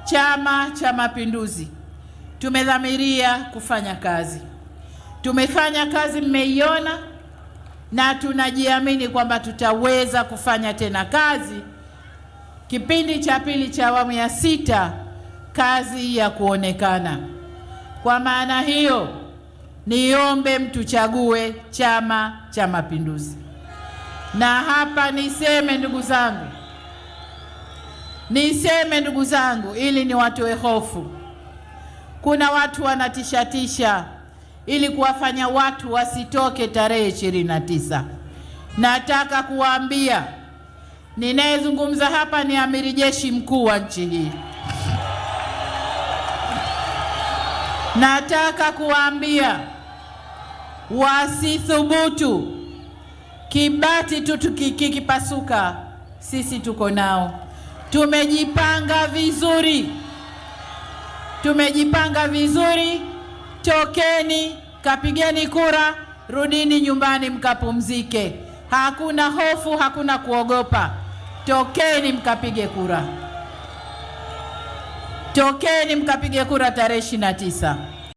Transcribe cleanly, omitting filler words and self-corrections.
Chama cha Mapinduzi tumedhamiria kufanya kazi. Tumefanya kazi, mmeiona, na tunajiamini kwamba tutaweza kufanya tena kazi kipindi cha pili cha awamu ya 6, kazi ya kuonekana. Kwa maana hiyo, niombe mtuchague Chama cha Mapinduzi. Na hapa niseme ndugu zangu, ili niwatoe hofu. Kuna watu wanatishatisha ili kuwafanya watu wasitoke tarehe 29. Nataka kuwaambia, ninayezungumza hapa ni amiri jeshi mkuu wa nchi hii. Nataka kuwaambia wasithubutu. Kibati tu kikipasuka, sisi tuko nao. Tumejipanga vizuri. Tokeni, kapigeni kura, rudini nyumbani mkapumzike. Hakuna hofu, hakuna kuogopa. Tokeni mkapige kura. Tokeni mkapige kura tarehe 29.